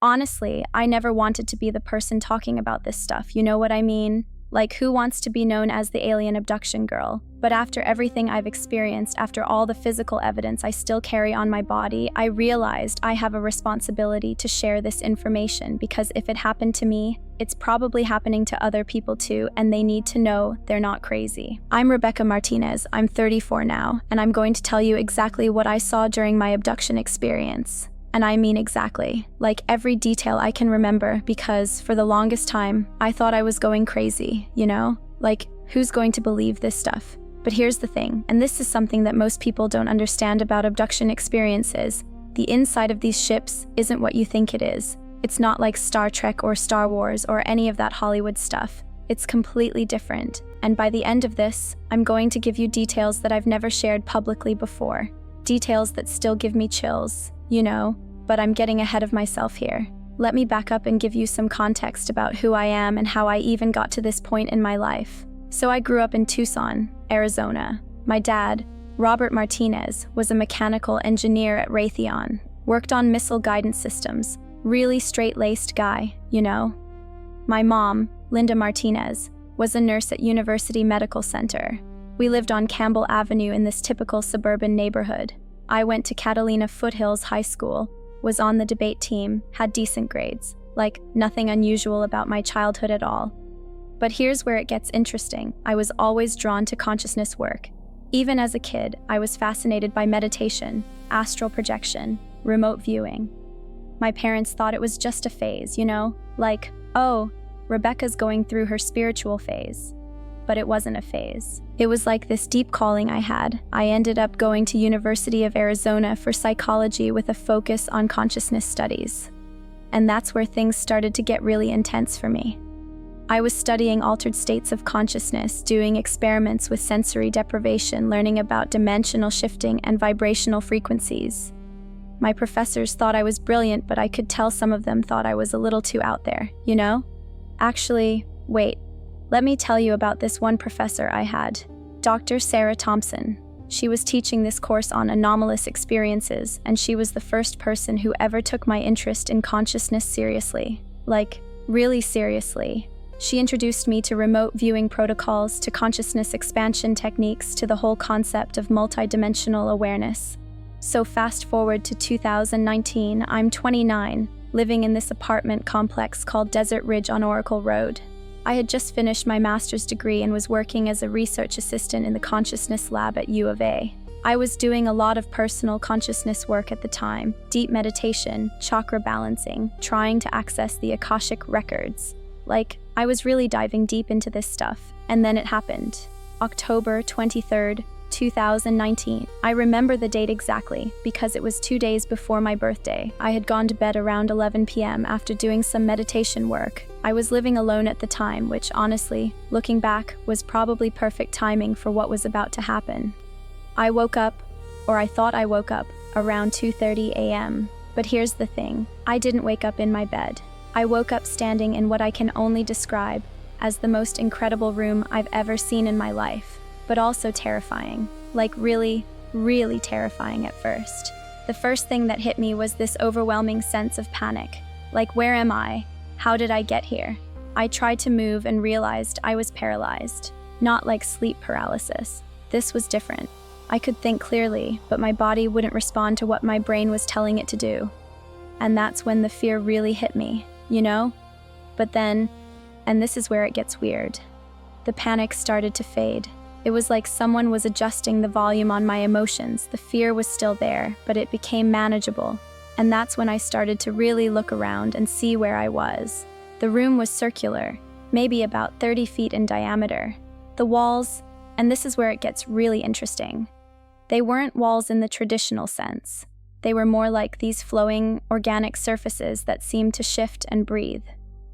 Honestly, I never wanted to be the person talking about this stuff, you know what I mean? Like, who wants to be known as the alien abduction girl? But after everything I've experienced, after all the physical evidence I still carry on my body, I realized I have a responsibility to share this information, because if it happened to me, it's probably happening to other people too, and they need to know they're not crazy. I'm Rebecca Martinez, I'm 34 now, and I'm going to tell you exactly what I saw during my abduction experience. And I mean exactly, like every detail I can remember, because for the longest time, I thought I was going crazy, you know? Like, who's going to believe this stuff? But here's the thing, and this is something that most people don't understand about abduction experiences. The inside of these ships isn't what you think it is. It's not like Star Trek or Star Wars or any of that Hollywood stuff. It's completely different. And by the end of this, I'm going to give you details that I've never shared publicly before. Details that still give me chills. You know, but I'm getting ahead of myself here. Let me back up and give you some context about who I am and how I even got to this point in my life. So I grew up in Tucson, Arizona. My dad, Robert Martinez, was a mechanical engineer at Raytheon, worked on missile guidance systems, really straight-laced guy, you know. My mom, Linda Martinez, was a nurse at University Medical Center. We lived on Campbell Avenue in this typical suburban neighborhood. I went to Catalina Foothills High School, was on the debate team, had decent grades. Like, nothing unusual about my childhood at all. But here's where it gets interesting. I was always drawn to consciousness work. Even as a kid, I was fascinated by meditation, astral projection, remote viewing. My parents thought it was just a phase, you know? Like, oh, Rebecca's going through her spiritual phase. But it wasn't a phase. It was like this deep calling I had. I ended up going to University of Arizona for psychology with a focus on consciousness studies. And that's where things started to get really intense for me. I was studying altered states of consciousness, doing experiments with sensory deprivation, learning about dimensional shifting and vibrational frequencies. My professors thought I was brilliant, but I could tell some of them thought I was a little too out there, you know? Actually, wait. Let me tell you about this one professor I had, Dr. Sarah Thompson. She was teaching this course on anomalous experiences, and she was the first person who ever took my interest in consciousness seriously. Like, really seriously. She introduced me to remote viewing protocols, to consciousness expansion techniques, to the whole concept of multidimensional awareness. So fast forward to 2019, I'm 29, living in this apartment complex called Desert Ridge on Oracle Road. I had just finished my master's degree and was working as a research assistant in the consciousness lab at U of A. I was doing a lot of personal consciousness work at the time, deep meditation, chakra balancing, trying to access the Akashic records. Like, I was really diving deep into this stuff, and then it happened. October 23rd, 2019. I remember the date exactly because it was 2 days before my birthday. I had gone to bed around 11 p.m. after doing some meditation work. I was living alone at the time, which honestly, looking back, was probably perfect timing for what was about to happen. I woke up, or I thought I woke up, around 2:30 a.m. But here's the thing, I didn't wake up in my bed. I woke up standing in what I can only describe as the most incredible room I've ever seen in my life. But also terrifying, like really, really terrifying at first. The first thing that hit me was this overwhelming sense of panic. Like, where am I? How did I get here? I tried to move and realized I was paralyzed. Not like sleep paralysis. This was different. I could think clearly, but my body wouldn't respond to what my brain was telling it to do. And that's when the fear really hit me, you know? But then, and this is where it gets weird, the panic started to fade. It was like someone was adjusting the volume on my emotions. The fear was still there, but it became manageable. And that's when I started to really look around and see where I was. The room was circular, maybe about 30 feet in diameter. The walls, and this is where it gets really interesting, they weren't walls in the traditional sense. They were more like these flowing, organic surfaces that seemed to shift and breathe.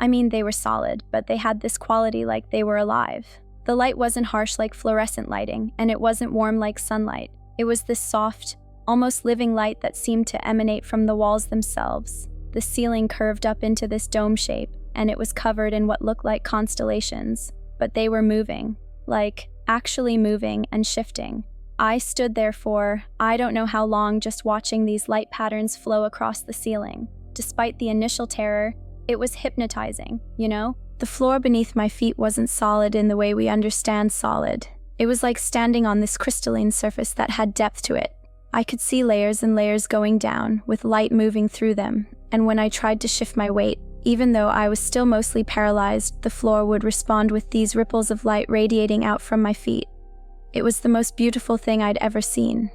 I mean, they were solid, but they had this quality like they were alive. The light wasn't harsh like fluorescent lighting, and it wasn't warm like sunlight. It was this soft, almost living light that seemed to emanate from the walls themselves. The ceiling curved up into this dome shape, and it was covered in what looked like constellations. But they were moving, like actually moving and shifting. I stood there for, I don't know how long, just watching these light patterns flow across the ceiling. despite the initial terror, it was hypnotizing, you know? The floor beneath my feet wasn't solid in the way we understand solid. It was like standing on this crystalline surface that had depth to it. I could see layers and layers going down, with light moving through them, and when I tried to shift my weight, even though I was still mostly paralyzed, the floor would respond with these ripples of light radiating out from my feet. It was the most beautiful thing I'd ever seen.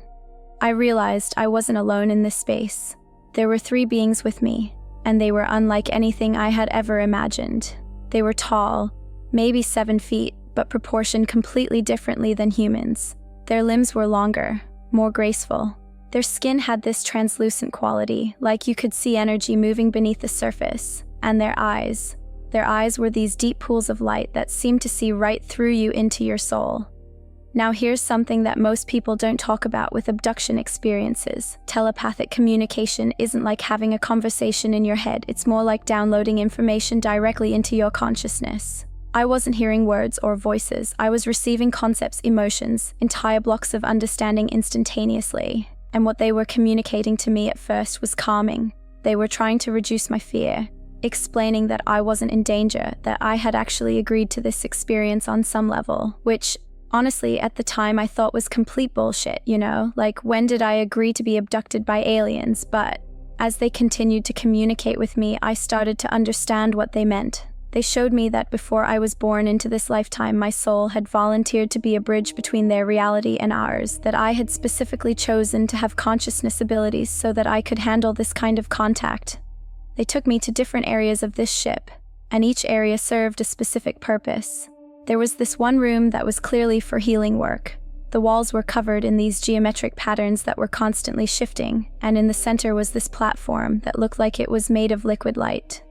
I realized I wasn't alone in this space. There were 3 beings with me, and they were unlike anything I had ever imagined. They were tall, maybe 7 feet, but proportioned completely differently than humans. Their limbs were longer, more graceful. Their skin had this translucent quality, like you could see energy moving beneath the surface. And their eyes were these deep pools of light that seemed to see right through you into your soul. Now here's something that most people don't talk about with abduction experiences. Telepathic communication isn't like having a conversation in your head, it's more like downloading information directly into your consciousness. I wasn't hearing words or voices, I was receiving concepts, emotions, entire blocks of understanding instantaneously. And what they were communicating to me at first was calming. They were trying to reduce my fear, explaining that I wasn't in danger, that I had actually agreed to this experience on some level, which, honestly, at the time I thought was complete bullshit, you know? Like, when did I agree to be abducted by aliens? But as they continued to communicate with me, I started to understand what they meant. They showed me that before I was born into this lifetime, my soul had volunteered to be a bridge between their reality and ours, that I had specifically chosen to have consciousness abilities so that I could handle this kind of contact. They took me to different areas of this ship, and each area served a specific purpose. There was this one room that was clearly for healing work. The walls were covered in these geometric patterns that were constantly shifting, and in the center was this platform that looked like it was made of liquid light.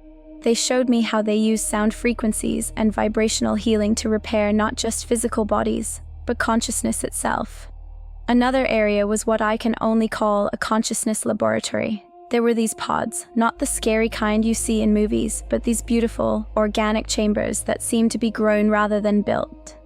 They showed me how they use sound frequencies and vibrational healing to repair not just physical bodies, but consciousness itself. Another area was what I can only call a consciousness laboratory. There were these pods, not the scary kind you see in movies, but these beautiful, organic chambers that seemed to be grown rather than built.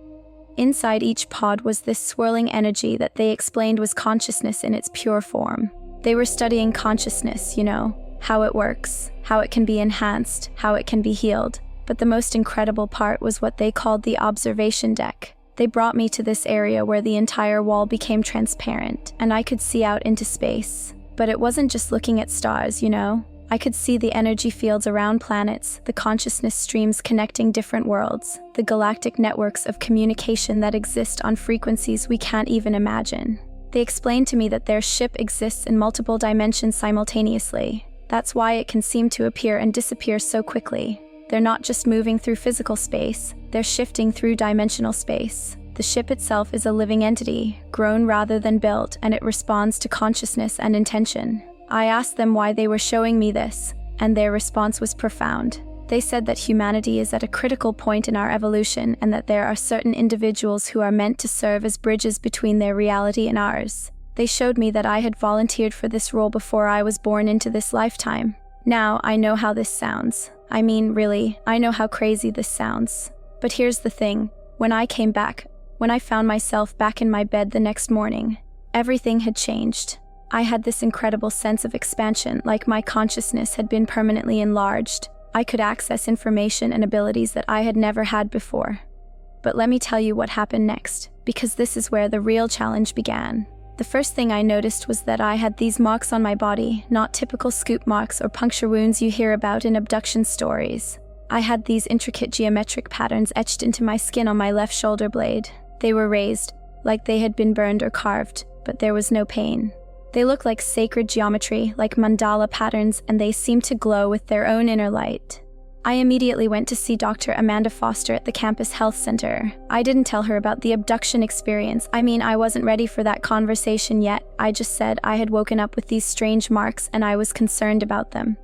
Inside each pod was this swirling energy that they explained was consciousness in its pure form. They were studying consciousness, you know, how it works, how it can be enhanced, how it can be healed. But the most incredible part was what they called the observation deck. They brought me to this area where the entire wall became transparent, and I could see out into space. But it wasn't just looking at stars, you know? I could see the energy fields around planets, the consciousness streams connecting different worlds, the galactic networks of communication that exist on frequencies we can't even imagine. They explained to me that their ship exists in multiple dimensions simultaneously. That's why it can seem to appear and disappear so quickly. They're not just moving through physical space, they're shifting through dimensional space. The ship itself is a living entity, grown rather than built, and it responds to consciousness and intention. I asked them why they were showing me this, and their response was profound. They said that humanity is at a critical point in our evolution and that there are certain individuals who are meant to serve as bridges between their reality and ours. They showed me that I had volunteered for this role before I was born into this lifetime. Now I know how this sounds. I mean, really, I know how crazy this sounds. But here's the thing. When I came back, when I found myself back in my bed the next morning, everything had changed. I had this incredible sense of expansion, like my consciousness had been permanently enlarged. I could access information and abilities that I had never had before. But let me tell you what happened next, because this is where the real challenge began. The first thing I noticed was that I had these marks on my body, not typical scoop marks or puncture wounds you hear about in abduction stories. I had these intricate geometric patterns etched into my skin on my left shoulder blade. They were raised, like they had been burned or carved, but there was no pain. They looked like sacred geometry, like mandala patterns, and they seemed to glow with their own inner light. I immediately went to see Dr. Amanda Foster at the campus health center. I didn't tell her about the abduction experience. I mean, I wasn't ready for that conversation yet. I just said I had woken up with these strange marks and I was concerned about them.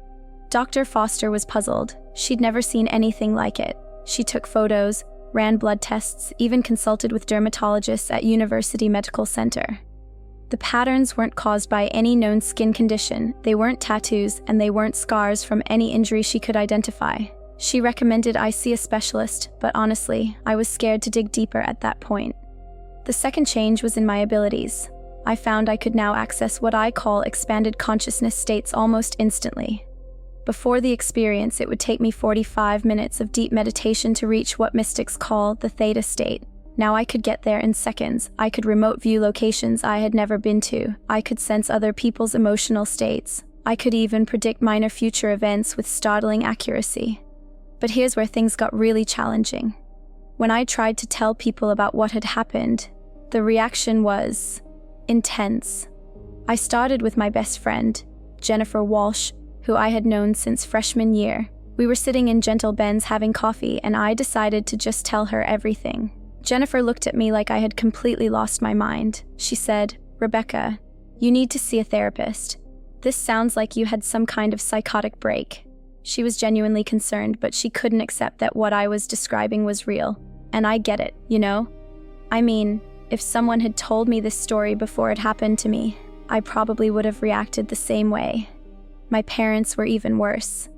Dr. Foster was puzzled. She'd never seen anything like it. She took photos, ran blood tests, even consulted with dermatologists at University Medical Center. The patterns weren't caused by any known skin condition, they weren't tattoos, and they weren't scars from any injury she could identify. She recommended I see a specialist, but honestly, I was scared to dig deeper at that point. The second change was in my abilities. I found I could now access what I call expanded consciousness states almost instantly. Before the experience, it would take me 45 minutes of deep meditation to reach what mystics call the theta state. Now I could get there in seconds. I could remote view locations I had never been to. I could sense other people's emotional states. I could even predict minor future events with startling accuracy. But here's where things got really challenging. When I tried to tell people about what had happened, the reaction was intense. I started with my best friend, Jennifer Walsh, who I had known since freshman year. We were sitting in Gentle Ben's having coffee, and I decided to just tell her everything. Jennifer looked at me like I had completely lost my mind. She said, "Rebecca, you need to see a therapist. This sounds like you had some kind of psychotic break." She was genuinely concerned, but she couldn't accept that what I was describing was real. And I get it, you know? I mean, if someone had told me this story before it happened to me, I probably would have reacted the same way. My parents were even worse.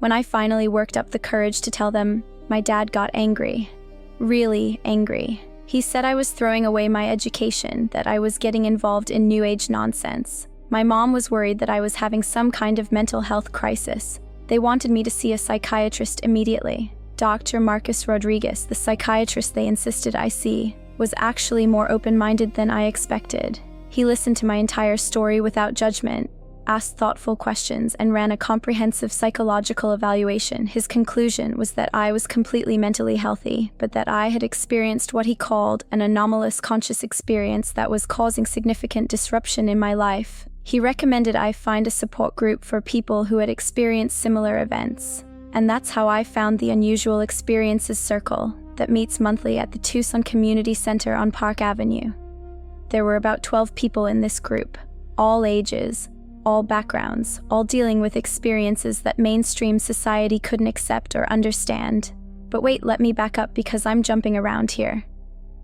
When I finally worked up the courage to tell them, my dad got angry. Really angry. He said I was throwing away my education, that I was getting involved in New Age nonsense. My mom was worried that I was having some kind of mental health crisis. They wanted me to see a psychiatrist immediately. Dr. Marcus Rodriguez, the psychiatrist they insisted I see, was actually more open-minded than I expected. He listened to my entire story without judgment, asked thoughtful questions, and ran a comprehensive psychological evaluation. His conclusion was that I was completely mentally healthy, but that I had experienced what he called an anomalous conscious experience that was causing significant disruption in my life. He recommended I find a support group for people who had experienced similar events. And that's how I found the Unusual Experiences Circle that meets monthly at the Tucson Community Center on Park Avenue. There were about 12 people in this group, all ages, all backgrounds, all dealing with experiences that mainstream society couldn't accept or understand. But wait, let me back up because I'm jumping around here.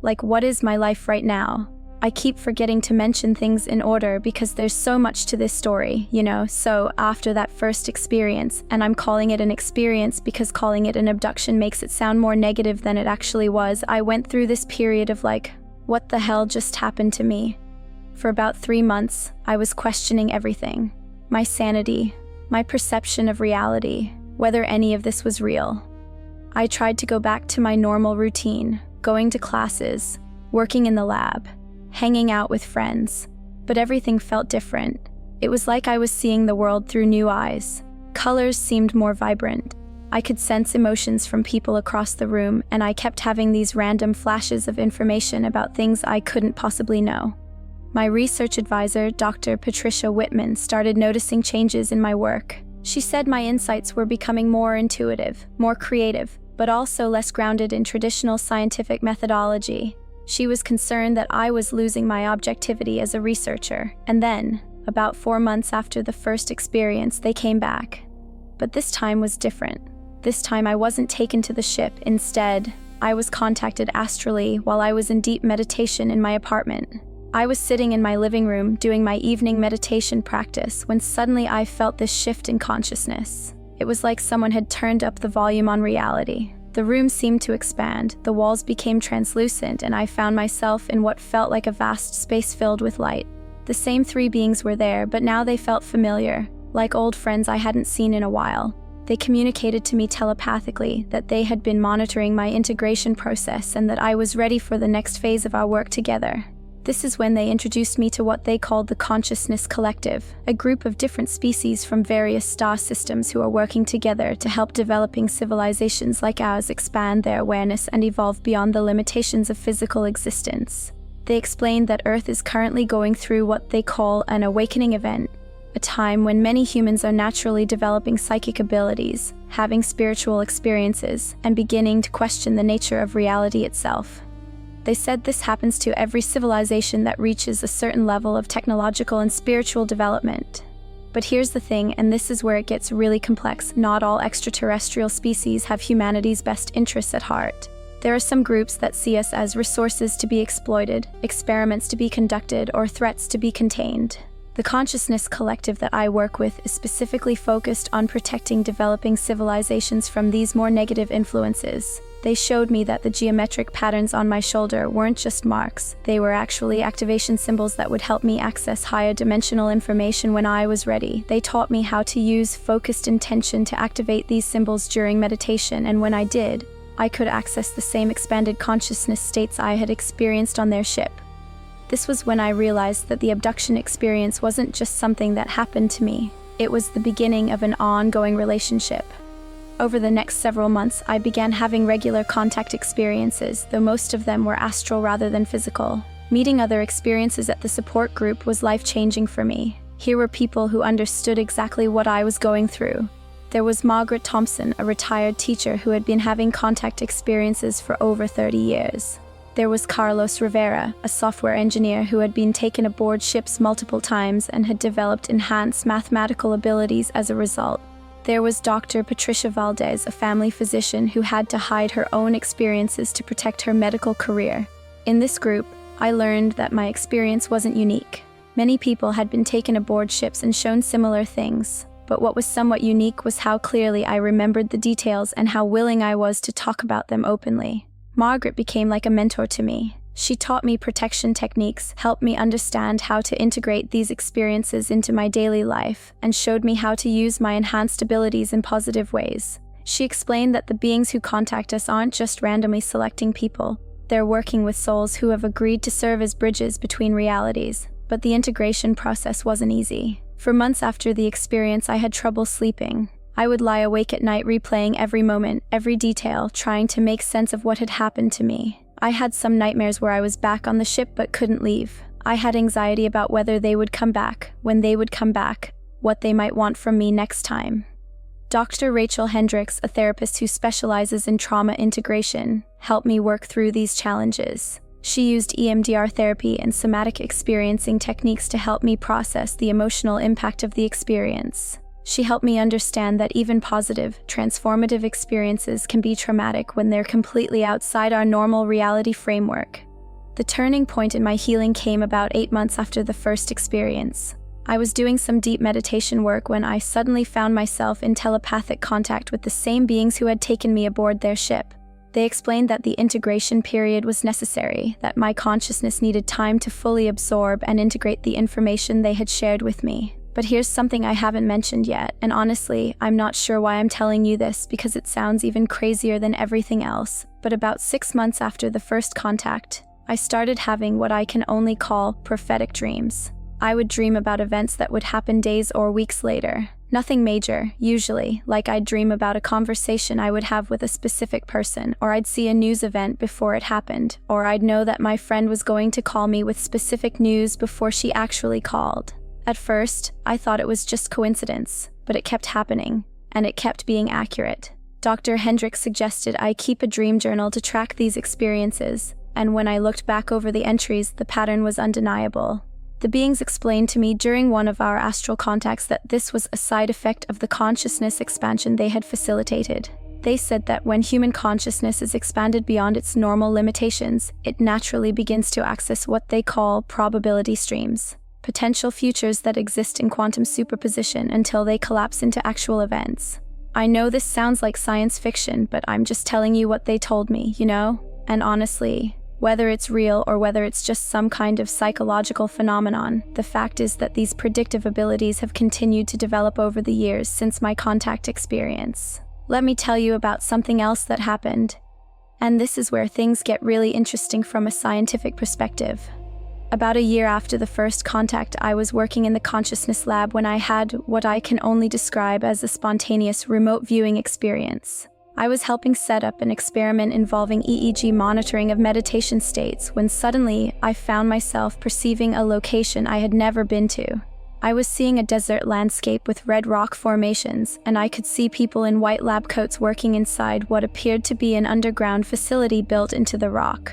Like, what is my life right now? I keep forgetting to mention things in order because there's so much to this story, you know? So after that first experience, and I'm calling it an experience because calling it an abduction makes it sound more negative than it actually was, I went through this period of like, what the hell just happened to me? For about 3 months, I was questioning everything. My sanity, my perception of reality, whether any of this was real. I tried to go back to my normal routine, going to classes, working in the lab, hanging out with friends, but everything felt different. It was like I was seeing the world through new eyes. Colors seemed more vibrant. I could sense emotions from people across the room, and I kept having these random flashes of information about things I couldn't possibly know. My research advisor, Dr. Patricia Whitman, started noticing changes in my work. She said my insights were becoming more intuitive, more creative, but also less grounded in traditional scientific methodology. She was concerned that I was losing my objectivity as a researcher. And then, about 4 months after the first experience, they came back. But this time was different. This time I wasn't taken to the ship. Instead, I was contacted astrally while I was in deep meditation in my apartment. I was sitting in my living room doing my evening meditation practice when suddenly I felt this shift in consciousness. It was like someone had turned up the volume on reality. The room seemed to expand, the walls became translucent, and I found myself in what felt like a vast space filled with light. The same 3 beings were there, but now they felt familiar, like old friends I hadn't seen in a while. They communicated to me telepathically that they had been monitoring my integration process and that I was ready for the next phase of our work together. This is when they introduced me to what they called the Consciousness Collective, a group of different species from various star systems who are working together to help developing civilizations like ours expand their awareness and evolve beyond the limitations of physical existence. They explained that Earth is currently going through what they call an awakening event, a time when many humans are naturally developing psychic abilities, having spiritual experiences, and beginning to question the nature of reality itself. They said this happens to every civilization that reaches a certain level of technological and spiritual development. But here's the thing, and this is where it gets really complex. Not all extraterrestrial species have humanity's best interests at heart. There are some groups that see us as resources to be exploited, experiments to be conducted, or threats to be contained. The consciousness collective that I work with is specifically focused on protecting developing civilizations from these more negative influences. They showed me that the geometric patterns on my shoulder weren't just marks, they were actually activation symbols that would help me access higher dimensional information when I was ready. They taught me how to use focused intention to activate these symbols during meditation, and when I did, I could access the same expanded consciousness states I had experienced on their ship. This was when I realized that the abduction experience wasn't just something that happened to me, it was the beginning of an ongoing relationship. Over the next several months, I began having regular contact experiences, though most of them were astral rather than physical. Meeting other experiences at the support group was life-changing for me. Here were people who understood exactly what I was going through. There was Margaret Thompson, a retired teacher who had been having contact experiences for over 30 years. There was Carlos Rivera, a software engineer who had been taken aboard ships multiple times and had developed enhanced mathematical abilities as a result. There was Dr. Patricia Valdez, a family physician who had to hide her own experiences to protect her medical career. In this group, I learned that my experience wasn't unique. Many people had been taken aboard ships and shown similar things, but what was somewhat unique was how clearly I remembered the details and how willing I was to talk about them openly. Margaret became like a mentor to me. She taught me protection techniques, helped me understand how to integrate these experiences into my daily life, and showed me how to use my enhanced abilities in positive ways. She explained that the beings who contact us aren't just randomly selecting people. They're working with souls who have agreed to serve as bridges between realities. But the integration process wasn't easy. For months after the experience, I had trouble sleeping. I would lie awake at night replaying every moment, every detail, trying to make sense of what had happened to me. I had some nightmares where I was back on the ship but couldn't leave. I had anxiety about whether they would come back, when they would come back, what they might want from me next time. Dr. Rachel Hendricks, a therapist who specializes in trauma integration, helped me work through these challenges. She used EMDR therapy and somatic experiencing techniques to help me process the emotional impact of the experience. She helped me understand that even positive, transformative experiences can be traumatic when they're completely outside our normal reality framework. The turning point in my healing came about 8 months after the first experience. I was doing some deep meditation work when I suddenly found myself in telepathic contact with the same beings who had taken me aboard their ship. They explained that the integration period was necessary, that my consciousness needed time to fully absorb and integrate the information they had shared with me. But here's something I haven't mentioned yet, and honestly, I'm not sure why I'm telling you this because it sounds even crazier than everything else. But about 6 months after the first contact, I started having what I can only call prophetic dreams. I would dream about events that would happen days or weeks later. Nothing major, usually, like I'd dream about a conversation I would have with a specific person, or I'd see a news event before it happened, or I'd know that my friend was going to call me with specific news before she actually called. At first, I thought it was just coincidence, but it kept happening, and it kept being accurate. Dr. Hendricks suggested I keep a dream journal to track these experiences, and when I looked back over the entries, the pattern was undeniable. The beings explained to me during one of our astral contacts that this was a side effect of the consciousness expansion they had facilitated. They said that when human consciousness is expanded beyond its normal limitations, it naturally begins to access what they call probability streams. Potential futures that exist in quantum superposition until they collapse into actual events. I know this sounds like science fiction, but I'm just telling you what they told me, you know? And honestly, whether it's real or whether it's just some kind of psychological phenomenon, the fact is that these predictive abilities have continued to develop over the years since my contact experience. Let me tell you about something else that happened. And this is where things get really interesting from a scientific perspective. About a year after the first contact, I was working in the consciousness lab when I had what I can only describe as a spontaneous remote viewing experience. I was helping set up an experiment involving EEG monitoring of meditation states when suddenly I found myself perceiving a location I had never been to. I was seeing a desert landscape with red rock formations, and I could see people in white lab coats working inside what appeared to be an underground facility built into the rock.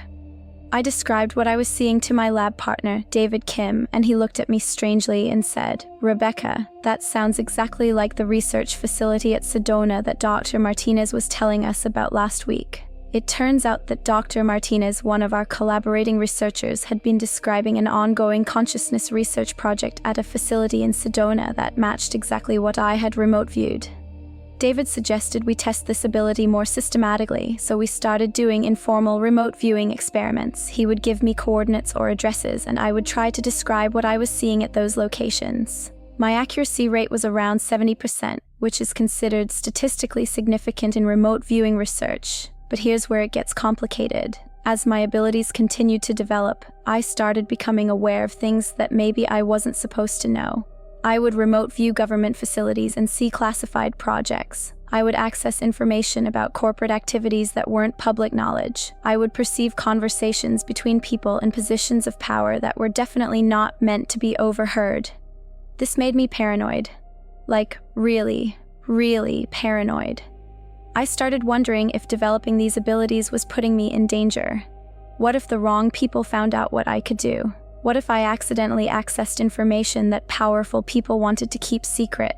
I described what I was seeing to my lab partner, David Kim, and he looked at me strangely and said, "Rebecca, that sounds exactly like the research facility at Sedona that Dr. Martinez was telling us about last week." It turns out that Dr. Martinez, one of our collaborating researchers, had been describing an ongoing consciousness research project at a facility in Sedona that matched exactly what I had remote viewed. David suggested we test this ability more systematically, so we started doing informal remote viewing experiments. He would give me coordinates or addresses, and I would try to describe what I was seeing at those locations. My accuracy rate was around 70%, which is considered statistically significant in remote viewing research. But here's where it gets complicated. As my abilities continued to develop, I started becoming aware of things that maybe I wasn't supposed to know. I would remote view government facilities and see classified projects. I would access information about corporate activities that weren't public knowledge. I would perceive conversations between people in positions of power that were definitely not meant to be overheard. This made me paranoid. Like, really, really paranoid. I started wondering if developing these abilities was putting me in danger. What if the wrong people found out what I could do? What if I accidentally accessed information that powerful people wanted to keep secret?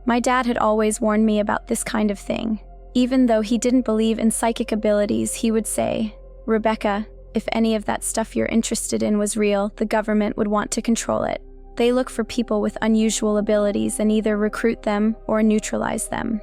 My dad had always warned me about this kind of thing. Even though he didn't believe in psychic abilities, he would say, "Rebecca, if any of that stuff you're interested in was real, the government would want to control it. They look for people with unusual abilities and either recruit them or neutralize them."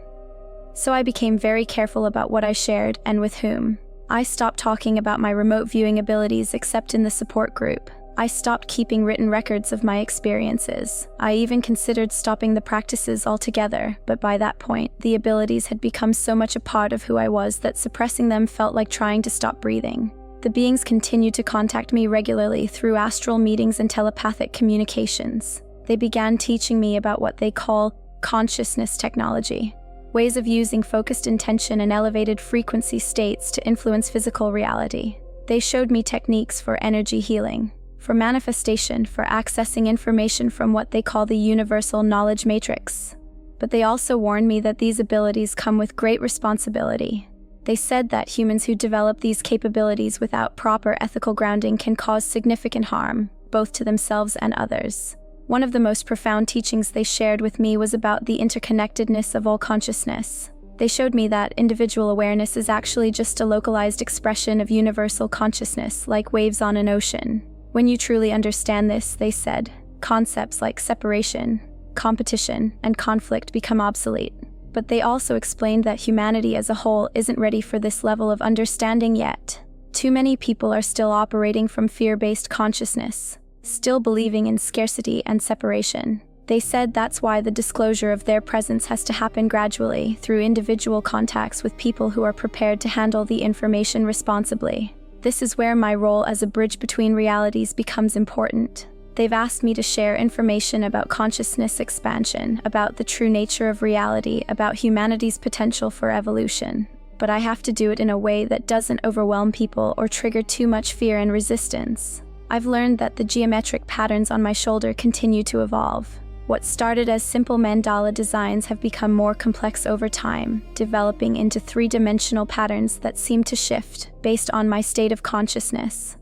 So I became very careful about what I shared and with whom. I stopped talking about my remote viewing abilities except in the support group. I stopped keeping written records of my experiences. I even considered stopping the practices altogether, but by that point, the abilities had become so much a part of who I was that suppressing them felt like trying to stop breathing. The beings continued to contact me regularly through astral meetings and telepathic communications. They began teaching me about what they call consciousness technology, ways of using focused intention and elevated frequency states to influence physical reality. They showed me techniques for energy healing, for manifestation, for accessing information from what they call the universal knowledge matrix. But they also warned me that these abilities come with great responsibility. They said that humans who develop these capabilities without proper ethical grounding can cause significant harm, both to themselves and others. One of the most profound teachings they shared with me was about the interconnectedness of all consciousness. They showed me that individual awareness is actually just a localized expression of universal consciousness, like waves on an ocean. When you truly understand this, they said, concepts like separation, competition, and conflict become obsolete. But they also explained that humanity as a whole isn't ready for this level of understanding yet. Too many people are still operating from fear-based consciousness, still believing in scarcity and separation. They said that's why the disclosure of their presence has to happen gradually, through individual contacts with people who are prepared to handle the information responsibly. This is where my role as a bridge between realities becomes important. They've asked me to share information about consciousness expansion, about the true nature of reality, about humanity's potential for evolution. But I have to do it in a way that doesn't overwhelm people or trigger too much fear and resistance. I've learned that the geometric patterns on my shoulder continue to evolve. What started as simple mandala designs have become more complex over time, developing into three-dimensional patterns that seem to shift based on my state of consciousness.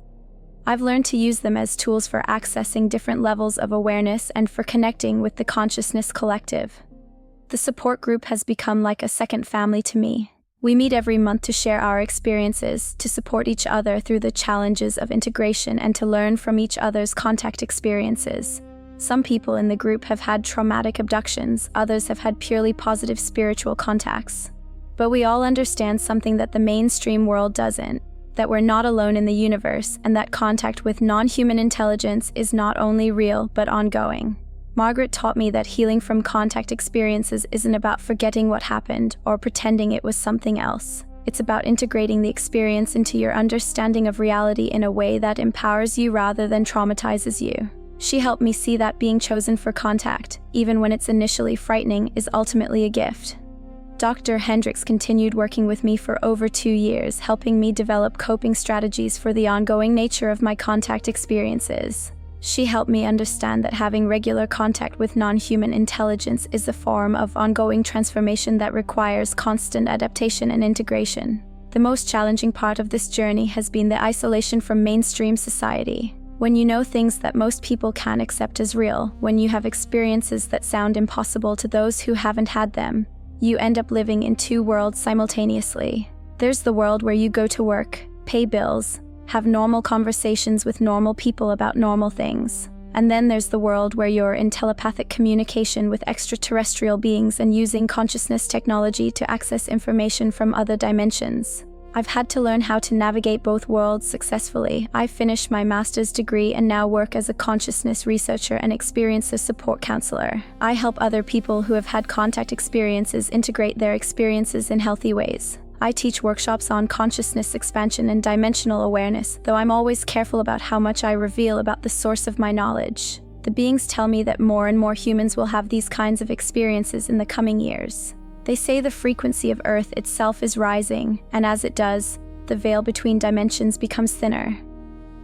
I've learned to use them as tools for accessing different levels of awareness and for connecting with the consciousness collective. The support group has become like a second family to me. We meet every month to share our experiences, to support each other through the challenges of integration, and to learn from each other's contact experiences. Some people in the group have had traumatic abductions, others have had purely positive spiritual contacts. But we all understand something that the mainstream world doesn't, that we're not alone in the universe, and that contact with non-human intelligence is not only real, but ongoing. Margaret taught me that healing from contact experiences isn't about forgetting what happened or pretending it was something else. It's about integrating the experience into your understanding of reality in a way that empowers you rather than traumatizes you. She helped me see that being chosen for contact, even when it's initially frightening, is ultimately a gift. Dr. Hendricks continued working with me for over 2 years, helping me develop coping strategies for the ongoing nature of my contact experiences. She helped me understand that having regular contact with non-human intelligence is a form of ongoing transformation that requires constant adaptation and integration. The most challenging part of this journey has been the isolation from mainstream society. When you know things that most people can't accept as real, when you have experiences that sound impossible to those who haven't had them, you end up living in two worlds simultaneously. There's the world where you go to work, pay bills, have normal conversations with normal people about normal things. And then there's the world where you're in telepathic communication with extraterrestrial beings and using consciousness technology to access information from other dimensions. I've had to learn how to navigate both worlds successfully. I finished my master's degree and now work as a consciousness researcher and experiencer support counselor. I help other people who have had contact experiences integrate their experiences in healthy ways. I teach workshops on consciousness expansion and dimensional awareness, though I'm always careful about how much I reveal about the source of my knowledge. The beings tell me that more and more humans will have these kinds of experiences in the coming years. They say the frequency of Earth itself is rising, and as it does, the veil between dimensions becomes thinner.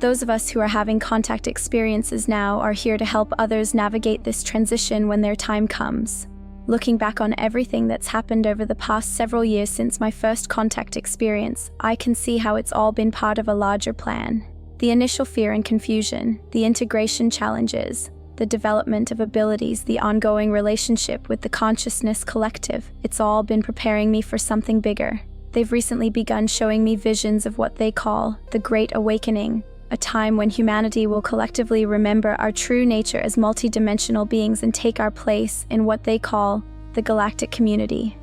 Those of us who are having contact experiences now are here to help others navigate this transition when their time comes. Looking back on everything that's happened over the past several years since my first contact experience, I can see how it's all been part of a larger plan. The initial fear and confusion, the integration challenges, the development of abilities, the ongoing relationship with the consciousness collective, it's all been preparing me for something bigger. They've recently begun showing me visions of what they call the Great Awakening, a time when humanity will collectively remember our true nature as multidimensional beings and take our place in what they call the galactic community.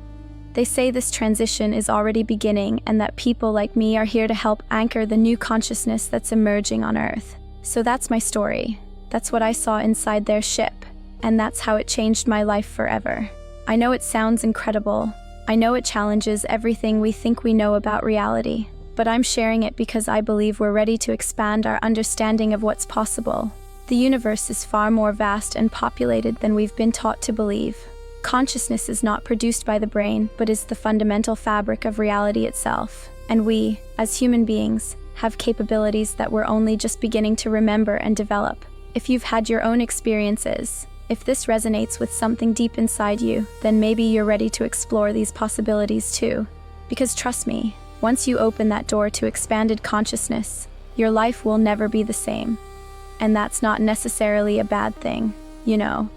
They say this transition is already beginning and that people like me are here to help anchor the new consciousness that's emerging on Earth. So that's my story. That's what I saw inside their ship, and that's how it changed my life forever. I know it sounds incredible. I know it challenges everything we think we know about reality, but I'm sharing it because I believe we're ready to expand our understanding of what's possible. The universe is far more vast and populated than we've been taught to believe. Consciousness is not produced by the brain, but is the fundamental fabric of reality itself. And we, as human beings, have capabilities that we're only just beginning to remember and develop. If you've had your own experiences, if this resonates with something deep inside you, then maybe you're ready to explore these possibilities too. Because trust me, once you open that door to expanded consciousness, your life will never be the same. And that's not necessarily a bad thing, you know.